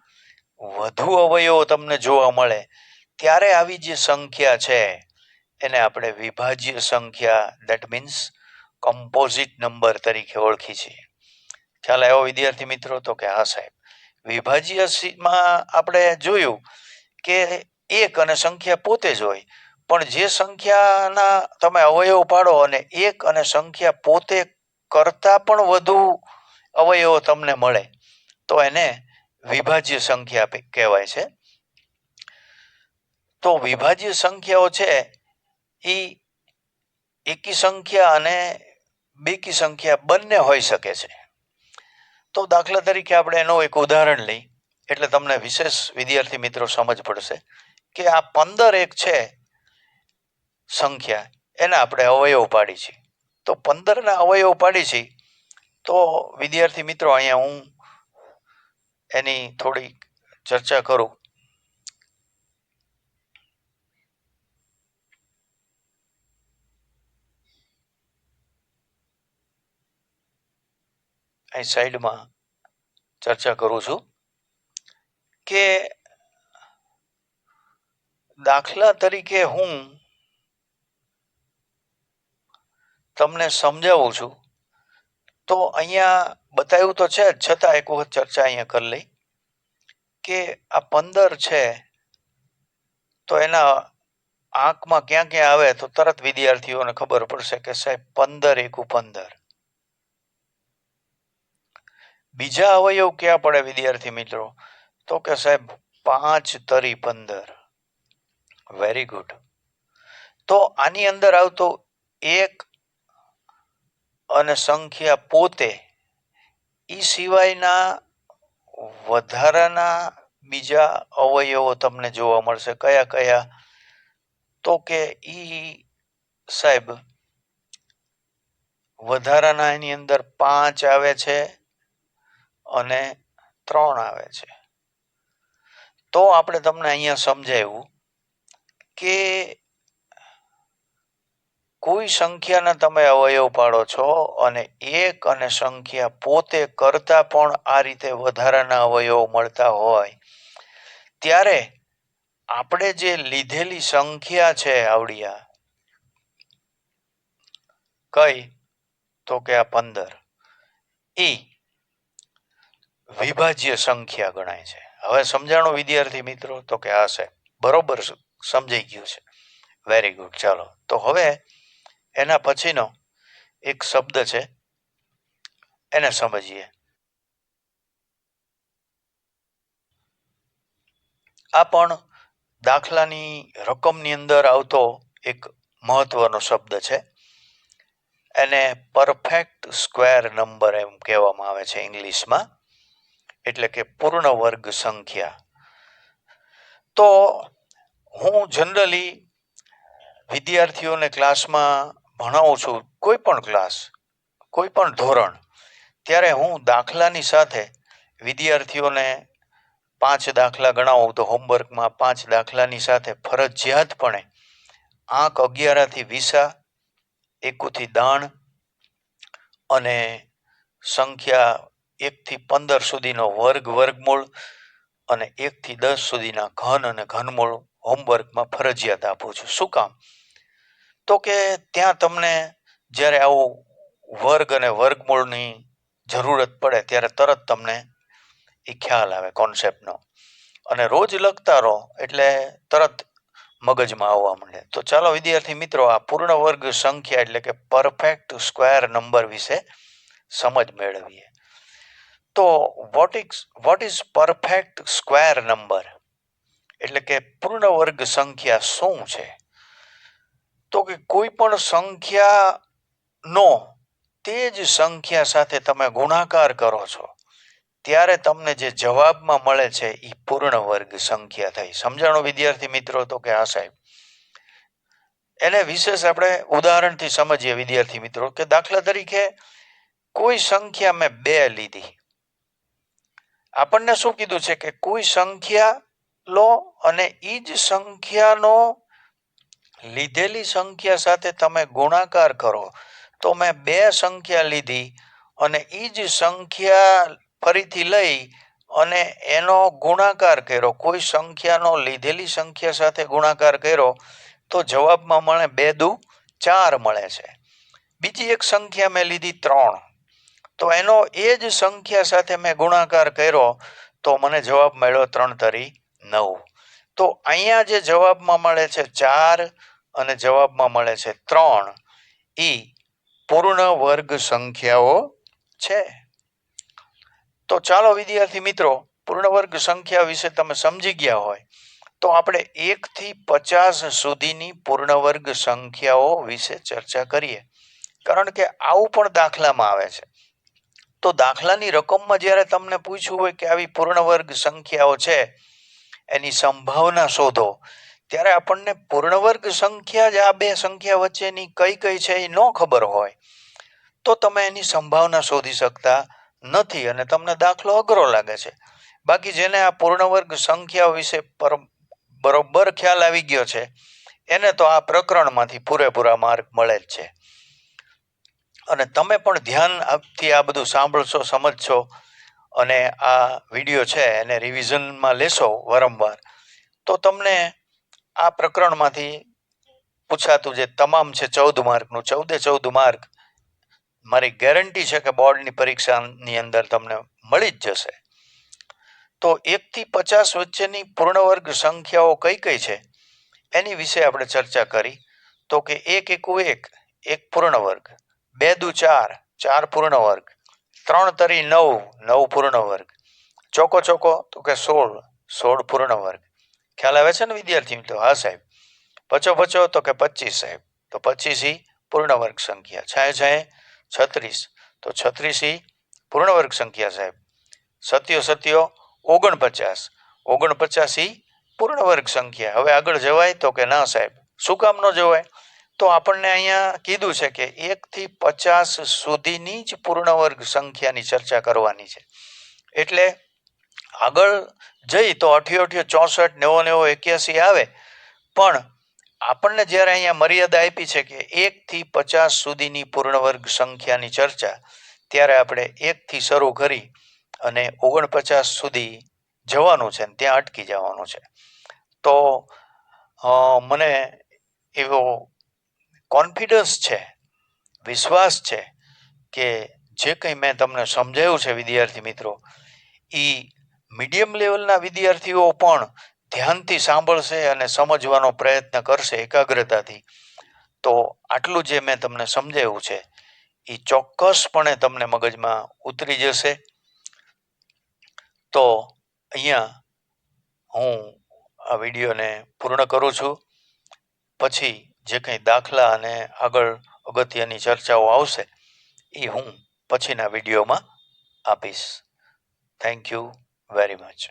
વધુ અવયવો તમને જોવા મળે ત્યારે આવી જે સંખ્યા છે એને આપણે વિભાજ્ય સંખ્યા, દેટ મીન્સ કમ્પોઝિટ નંબર તરીકે ઓળખી છીએ. ખ્યાલ આવ્યો વિદ્યાર્થી મિત્રો? તો કે હા સાહેબ. વિભાજ્યમાં આપણે જોયું કે એક અને સંખ્યા પોતે જ હોય, પણ જે સંખ્યાના તમે અવયવ પાડો અને એક અને સંખ્યા પોતે કરતા પણ વધુ અવયવો તમને મળે તો એને વિભાજ્ય સંખ્યા કહેવાય છે. તો વિભાજ્ય સંખ્યાઓ છે એ એકી સંખ્યા અને બેકી સંખ્યા બંને હોઈ શકે છે. તો દાખલા તરીકે આપણે એનું એક ઉદાહરણ લઈ એટલે તમને વિશેષ વિદ્યાર્થી મિત્રો સમજ પડશે કે આ 15 એક છે સંખ્યા, એના આપણે અવયવ પાડી છે. તો 15 ના અવયવ પાડી છે તો વિદ્યાર્થી મિત્રો અહીંયા હું એની થોડી ચર્ચા કરું. અહીં સાઈડમાં ચર્ચા કરું છું કે દાખલા તરીકે હું તમને સમજાવું છું તો અહીંયા બતાવ્યું તો છે જ, છતાં એક વખત ચર્ચા અહીંયા કરી લઈ કે આ 15 છે તો એના આંકમાં ક્યાં ક્યાં આવે તો તરત વિદ્યાર્થીઓને ખબર પડશે કે સાહેબ 15 એકુ 15. બીજા અવયવ ક્યાં પડે વિદ્યાર્થી મિત્રો? તો કે સાહેબ 5 તરી 15. Very good. તો આની અંદર આવતો એક અને સંખ્યા પોતે ઈ સિવાયના વધારાના બીજા અવયવો તમને જોવા મળશે. કયા કયા? તો કે ઈ સાહેબ વધારાના એની અંદર 5 આવે છે અને 3 આવે છે. તો આપણે તમને અહીંયા સમજાવ્યું કે કોઈ સંખ્યાના તમે અવયવ પાડો છો અને એક અને સંખ્યા પોતે કરતા પણ આ રીતે વધારાના અવયવો મળતા હોય ત્યારે આપણે જે લીધેલી સંખ્યા છે આવડિયા કઈ? તો કે આ 15 એ વિભાજ્ય સંખ્યા ગણાય છે. હવે સમજાણો વિદ્યાર્થી મિત્રો? તો કે હા સાહેબ, બરોબર સમજાઈ ગયું છે. Very good. ચાલો તો હવે એના પછીનો એક શબ્દ છે એને સમજીએ. આ પણ દાખલાની રકમની અંદર આવતો એક મહત્વનો શબ્દ છે. એને પરફેક્ટ સ્ક્વેર નંબર એમ કહેવામાં આવે છે ઇંગ્લિશમાં, એટલે કે પૂર્ણ વર્ગ સંખ્યા. તો હું જનરલી વિદ્યાર્થીઓને ક્લાસમાં ભણાવું છું, કોઈ પણ ક્લાસ, કોઈ પણ ધોરણ, ત્યારે હું દાખલાની સાથે વિદ્યાર્થીઓને 5 દાખલા ગણાવું તો હોમવર્કમાં 5 દાખલાની સાથે ફરજિયાતપણે આંક 11 થી 20, એકુથી દાણ અને સંખ્યા 1 થી 15 સુધીનો વર્ગ, વર્ગમૂળ અને 1 થી 10 સુધીના ઘન અને ઘનમૂળ હોમવર્કમાં ફરજિયાત આપું છું. શું કામ? તો કે ત્યાં તમને જ્યારે આવું વર્ગ અને વર્ગમૂળની જરૂરત પડે ત્યારે તરત તમને એ ખ્યાલ આવે કોન્સેપ્ટનો, અને રોજ લખતા રહો એટલે તરત મગજમાં આવવા માંડે. તો ચાલો વિદ્યાર્થી મિત્રો આ પૂર્ણ વર્ગ સંખ્યા એટલે કે પરફેક્ટ સ્ક્વેર નંબર વિશે સમજ મેળવીએ. તો what is perfect square number એટલે કે પૂર્ણ વર્ગ સંખ્યા શું છે? તો કે કોઈ પણ સંખ્યાનો તે જ સંખ્યા સાથે તમે ગુણાકાર કરો છો ત્યારે તમને જે જવાબમાં મળે છે એ પૂર્ણ વર્ગ સંખ્યા થઈ. સમજાણો વિદ્યાર્થી મિત્રો? તો કે હા સાહેબ. એને વિશેષ આપણે ઉદાહરણથી સમજીએ વિદ્યાર્થી મિત્રો કે દાખલા તરીકે કોઈ સંખ્યા મેં 2 લીધી. આપણને શું કીધું છે કે કોઈ સંખ્યા લો અને એ જ સંખ્યાનો લીધેલી સંખ્યા સાથે તમે ગુણાકાર કરો. તો મેં 2 સંખ્યા લીધી અને એ જ સંખ્યા ફરીથી લઈ અને એનો ગુણાકાર કર્યો, કોઈ સંખ્યાનો લીધેલી સંખ્યા સાથે ગુણાકાર કર્યો તો જવાબમાં મળે 2 દુ 4 મળે છે. બીજી એક સંખ્યા મેં લીધી 3, તો એનો એ જ સંખ્યા સાથે મેં ગુણાકાર કર્યો તો મને જવાબ મળ્યો 3×9. તો અહીંયા જે જવાબમાં મળે છે 4 અને જવાબમાં મળે છે 3 એ પૂર્ણ વર્ગ સંખ્યાઓ છે. તો ચાલો વિદ્યાર્થી મિત્રો, પૂર્ણ વર્ગ સંખ્યા વિશે તમે સમજી ગયા હોય તો આપણે 1 થી 50 સુધીની પૂર્ણ વર્ગ સંખ્યાઓ વિશે ચર્ચા કરીએ. કારણ કે આવું પણ દાખલામાં આવે છે. તો દાખલાની રકમમાં જ્યારે તમને પૂછ્યું હોય કે આવી પૂર્ણ વર્ગ સંખ્યાઓ છે એની સંભાવના શોધો, ત્યારે આપણને પૂર્ણ વર્ગ સંખ્યા જ આ બે સંખ્યા વચ્ચેની કઈ કઈ છે એ ન ખબર હોય તો તમે એની સંભાવના શોધી શકતા નથી અને તમને દાખલો અઘરો લાગે છે. બાકી જેને આ પૂર્ણ વર્ગ સંખ્યાઓ વિશે બરોબર ખ્યાલ આવી ગયો છે એને તો આ પ્રકરણમાંથી પૂરેપૂરા માર્ક મળે જ છે. અને તમે પણ ધ્યાન આપથી આ બધું સાંભળશો, સમજશો અને આ વિડીયો છે એને રિવિઝનમાં લેશો વારંવાર તો તમને આ પ્રકરણમાંથી પૂછાતું જે તમામ છે 14 માર્કનું, 14 માર્ક મારી ગેરંટી છે કે બોર્ડની પરીક્ષાની અંદર તમને મળી જ જશે. તો 1 થી 50 વચ્ચેની પૂર્ણ વર્ગ સંખ્યાઓ કઈ કઈ છે એની વિશે આપણે ચર્ચા કરી. તો કે 1 એકુ 1, 1 પૂર્ણ વર્ગ, 2 દુ 4, 4 પૂર્ણ વર્ગ, 3 તરી 9, 9 પૂર્ણ વર્ગ, ચોકો ચોકો તો કે 16, 16 પૂર્ણ વર્ગ. ખ્યાલ આવે છે ને વિદ્યાર્થી મિત્રો? હા સાહેબ. પચો પચો તો કે 25 સાહેબ, તો 25 પૂર્ણ વર્ગ સંખ્યા. છાએ છાએ 36 તો 36 પૂર્ણ વર્ગ સંખ્યા સાહેબ. સત્યો સત્યો 49, 49 પૂર્ણ વર્ગ સંખ્યા. હવે આગળ જવાય તો કે ના સાહેબ. શું કામ ન જવાય? તો આપણને અહીંયા કીધું છે કે 1 થી 50 સુધીની જ પૂર્ણ વર્ગ સંખ્યાની ચર્ચા કરવાની છે. એટલે આગળ જઈ તો 88, 64, 90, 81 આવે, પણ આપણને જ્યારે અહીંયા મર્યાદા આપી છે કે 1 થી 50 સુધીની પૂર્ણ વર્ગ સંખ્યાની ચર્ચા, ત્યારે આપણે 1 થી શરૂ કરી અને 49 સુધી જવાનું છે, ત્યાં અટકી જવાનું છે. તો મને એવો કોન્ફિડન્સ છે, વિશ્વાસ છે કે જે કંઈ મેં તમને સમજાવ્યું છે વિદ્યાર્થી મિત્રો, એ મીડિયમ લેવલના વિદ્યાર્થીઓ પણ ધ્યાનથી સાંભળશે અને સમજવાનો પ્રયત્ન કરશે એકાગ્રતાથી. તો આટલું જે મેં તમને સમજાવ્યું છે એ ચોક્કસપણે તમને મગજમાં ઉતરી જશે. તો અહીંયા હું આ વિડીયોને પૂર્ણ કરું છું. પછી જે કંઈ દાખલા અને આગળ અગત્યની ચર્ચાઓ આવશે એ હું પછીના વિડીયોમાં આપીશ. Thank you very much.